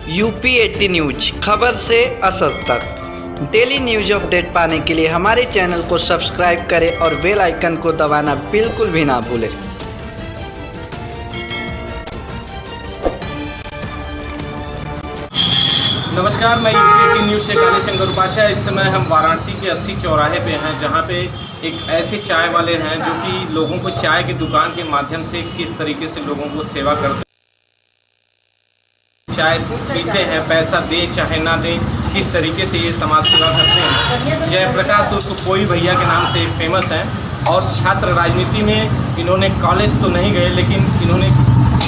UP 80 news, खबर से असर तक। डेली न्यूज अपडेट पाने के लिए हमारे चैनल को सब्सक्राइब करें और बेल आइकन को दबाना बिल्कुल भी ना भूलें। नमस्कार, मैं यूपी 80 न्यूज से कालीशंकर उपाध्याय। इस समय हम वाराणसी के 80 चौराहे पे हैं, जहां पे एक ऐसे चाय वाले हैं जो कि लोगों को चाय की दुकान के माध्यम से किस तरीके से लोगों को सेवा करते हैं, चाय पीते हैं, पैसा दें चाहे ना दें, किस तरीके से ये समाज सेवा करते हैं। जयप्रकाश उर्फ कोई भैया के नाम से फेमस हैं और छात्र राजनीति में इन्होंने कॉलेज तो नहीं गए, लेकिन इन्होंने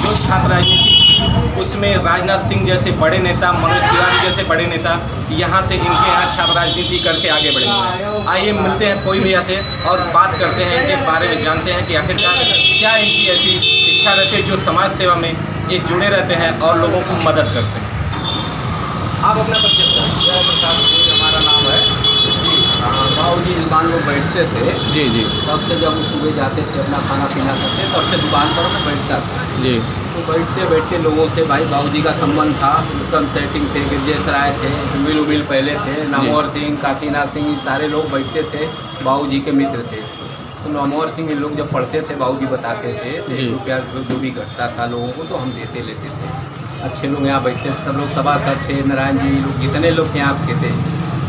जो छात्र राजनीति उसमें राजनाथ सिंह जैसे बड़े नेता, मनोज तिवारी जैसे बड़े नेता यहाँ से इनके यहाँ छात्र राजनीति करके आगे बढ़े हैं। आइए मिलते हैं कोई भैया से और बात करते हैं, इनके बारे में जानते हैं कि आखिरकार क्या इनकी ऐसी इच्छा रहती है जो समाज सेवा में ये जुड़े रहते हैं और लोगों को मदद करते हैं। आप अपना परिचय करें। जयप्रकाश हमारा नाम है जी। बाबू जी दुकान पर बैठते थे जी। तब से, जब वो सुबह जाते थे अपना खाना पीना करते, तब से दुकान पर मैं बैठता था जी। तो बैठते बैठते लोगों से भाई बाबू जी का संबंध था। उस टाइम सेटिंग थे, गिरजेश राय थे, उमिल पहले थे, नामवर सिंह, काशीनाथ सिंह, ये सारे लोग बैठते थे, बाबू जी के मित्र थे। तो नामवर सिंह लोग जब पढ़ते थे, बाबू जी बताते थे, 1 रुपया जो भी घटता था लोगों को तो हम देते लेते थे। अच्छे लोग यहाँ बैठते थे, सब लोग सभासद थे, नारायण जी लोग, जितने लोग यहाँ के थे,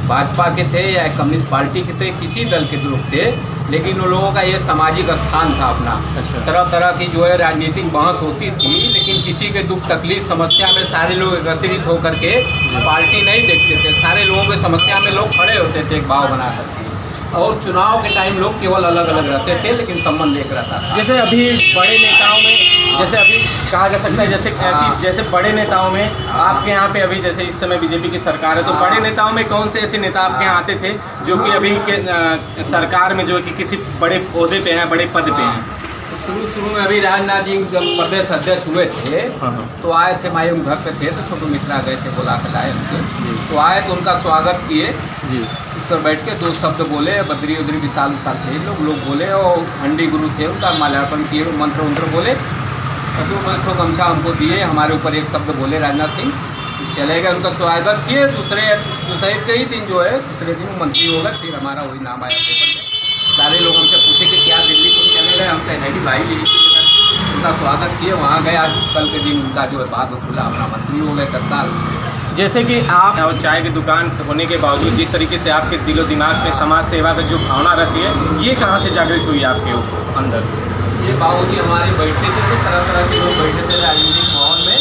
भाजपा के थे या कम्युनिस्ट पार्टी के थे, किसी दल के लोग थे, लेकिन उन लोगों का ये सामाजिक स्थान था अपना। अच्छा। तरह तरह की जो है राजनीतिक बहस होती थी, लेकिन किसी के दुख तकलीफ समस्या में सारे लोग एकत्रित होकर के पार्टी नहीं देखते थे, सारे लोगों की समस्या में लोग खड़े होते थे एक भाव बना करके। और चुनाव के टाइम लोग केवल अलग अलग रहते थे, लेकिन संबंध एक रहता था। जैसे अभी बड़े नेताओं में, जैसे अभी कहा जा सकता है, जैसे बड़े नेताओं में आपके यहाँ पे अभी जैसे इस समय बीजेपी की सरकार है, तो बड़े नेताओं में कौन से ऐसे नेता आपके यहाँ आते थे जो कि अभी के सरकार में जो कि किसी बड़े ओहदे पे हैं, बड़े पद पे हैं? शुरू में अभी राजनाथ जी जब प्रदेश अध्यक्ष हुए थे तो आए थे, माई घर पे थे, तो छोटू मिश्रा गए थे, बुला के लाए उनको। तो आए तो उनका स्वागत किए जी। उस पर बैठ के 2 शब्द बोले, बद्री उद्री विशाल थे लोग बोले, और हंडी गुरु थे, उनका माल्यार्पण किए, मंत्र बोले, तो गमछा हमको दिए, हमारे ऊपर 1 शब्द बोले राजनाथ सिंह, चले गए, उनका स्वागत किए। दूसरे के ही दिन जो है, तीसरे दिन मंत्री हो गए, फिर हमारा वही नाम आया पेपर में। सारे लोग हमसे पूछे कि क्या दिल्ली तुम चले गए, हम कहे कि भाई उनका स्वागत किए, वहाँ गए। आज कल के दिन उनका जो है बाद में खुला, अपना मंत्री हो गए तत्काल। जैसे कि आप चाय की दुकान होने के बावजूद जिस तरीके से आपके दिलो दिमाग में समाज सेवा की जो भावना रहती है, ये कहाँ से जागृत हुई आपके अंदर? ये बाबूजी हमारे बैठते थे, तरह तरह के लोग बैठे थे राजनीतिक माहौल में,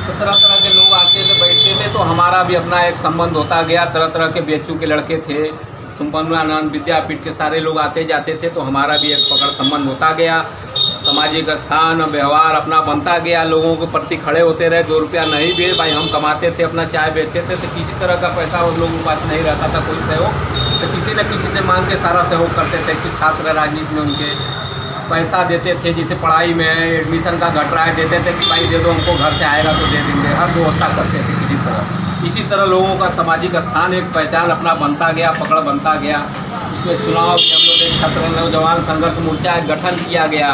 तो तरह तरह के लोग आते थे, बैठते थे, तो हमारा भी अपना एक संबंध होता गया। तरह तरह के BHU के लड़के थे, संपन्नानंद विद्यापीठ के सारे लोग आते जाते थे, तो हमारा भी एक पकड़ संबंध होता गया। सामाजिक स्थान व्यवहार अपना बनता गया, लोगों के प्रति खड़े होते रहे। 2 रुपया नहीं भी भाई हम कमाते थे, अपना चाय बेचते थे, तो किसी तरह का पैसा उन लोगों के पास नहीं रहता था, कोई सहयोग, तो किसी न किसी से मांग के सारा सहयोग करते थे। कि छात्र राजनीति में उनके पैसा देते थे, जैसे पढ़ाई में एडमिशन का घट रहा है, देते थे कि भाई दे दो हमको, घर से आएगा तो दे देंगे, हर व्यवस्था करते थे किसी तरह। इसी तरह लोगों का सामाजिक स्थान, एक पहचान अपना बनता गया, पकड़ बनता गया। उसमें चुनाव भी हम लोग एक छात्र नौजवान संघर्ष मोर्चा गठन किया गया,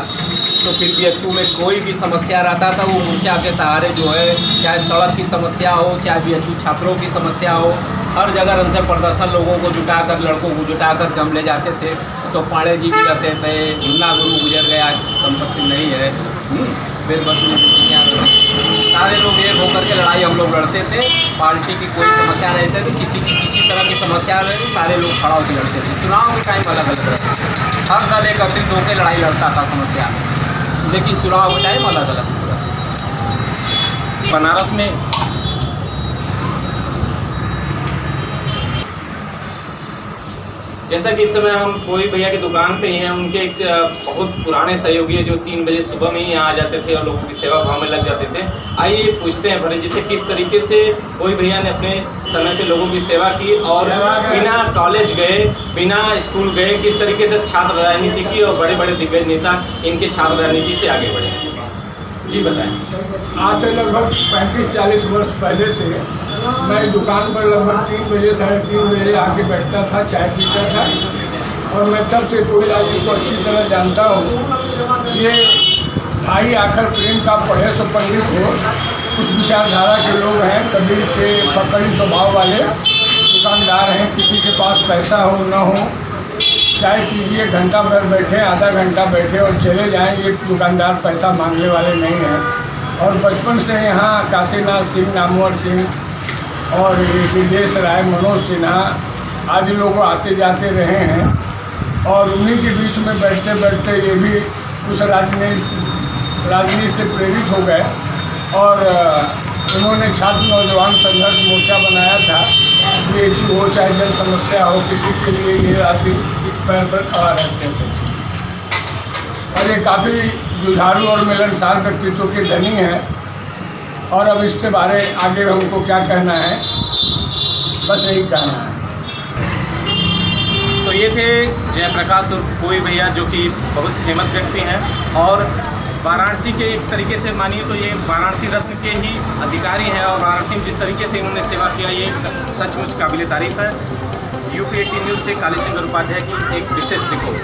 तो फिर BHU में कोई भी समस्या रहता था, वो मोर्चा के सहारे जो है, चाहे सड़क की समस्या हो, चाहे BHU छात्रों की समस्या हो, हर जगह रंजन प्रदर्शन लोगों को जुटाकर, लड़कों को जुटाकर हम ले जाते थे। तो पाड़े जी भी रहते थे, झुन्ना गुरु गुजर गया, संपत्ति नहीं है, फिर बस सारे लोग एक होकर के लड़ाई हम लोग लड़ते थे। पार्टी की कोई समस्या नहीं थी, किसी की किसी तरह की समस्या रहे, सारे लोग खड़ा होकर लड़ते थे। चुनाव के टाइम अलग अलग रहता, हर दल एकत्रित होकर लड़ाई लड़ता था समस्या में, लेकिन चुनाव के टाइम अलग अलग होता। बनारस में जैसा कि इस समय हम कोई भैया की दुकान पे ही हैं, उनके एक बहुत पुराने सहयोगी है जो 3 बजे सुबह में ही यहाँ आ जाते थे और लोगों की सेवा भाव में लग जाते थे। आइए पूछते हैं भरे जिसे किस तरीके से कोई भैया ने अपने समय पे लोगों की सेवा की और बिना कॉलेज गए, बिना स्कूल गए, किस तरीके से छात्र राजनीति की और बड़े बड़े दिग्गज नेता इनके छात्र राजनीति से आगे बढ़े। जी बताएं। आज से लगभग 35-40 वर्ष पहले से मैं दुकान पर लगभग 3 बजे 3:30 बजे आके बैठता था, चाय पीता था, और मैं तब से कोई राजी को अच्छी तरह जानता हूँ। ये भाई आकर प्रेम का पढ़े सो पंडित हो, उस विचारधारा के लोग हैं। कबीर पकड़ी स्वभाव वाले दुकानदार हैं। किसी के पास पैसा हो न हो, चाय पीजिए, घंटा भर बैठे, आधा घंटा बैठे और चले जाएं, ये दुकानदार पैसा मांगने वाले नहीं हैं। और बचपन से यहाँ काशीनाथ सिंह, नामवर सिंह और विदेश राय, मनोज सिन्हा आदि लोग आते जाते रहे हैं। और उन्हीं के बीच में बैठते बैठते ये भी उस राजनीति से प्रेरित हो गए और उन्होंने छात्र नौजवान संघर्ष मोर्चा बनाया था। BHU हो चाहे जन समस्या हो, किसी के लिए ये रात्रि पैर पर खड़ा रहते थे। और ये काफ़ी जुझारू और मिलनसार व्यक्तित्व के धनी हैं। और अब इससे बारे आगे हमको क्या कहना है, बस यही कहना है। तो ये थे जयप्रकाश उर्फ कोई भैया, जो कि बहुत फेमस व्यक्ति हैं और वाराणसी के एक तरीके से मानिए तो ये वाराणसी रत्न के ही अधिकारी हैं। और वाराणसी में जिस तरीके से इन्होंने सेवा किया, ये सचमुच काबिल तारीफ़ है। UP 18 न्यूज़ से कालीचंद्र उपाध्याय की एक विशेष रिपोर्ट।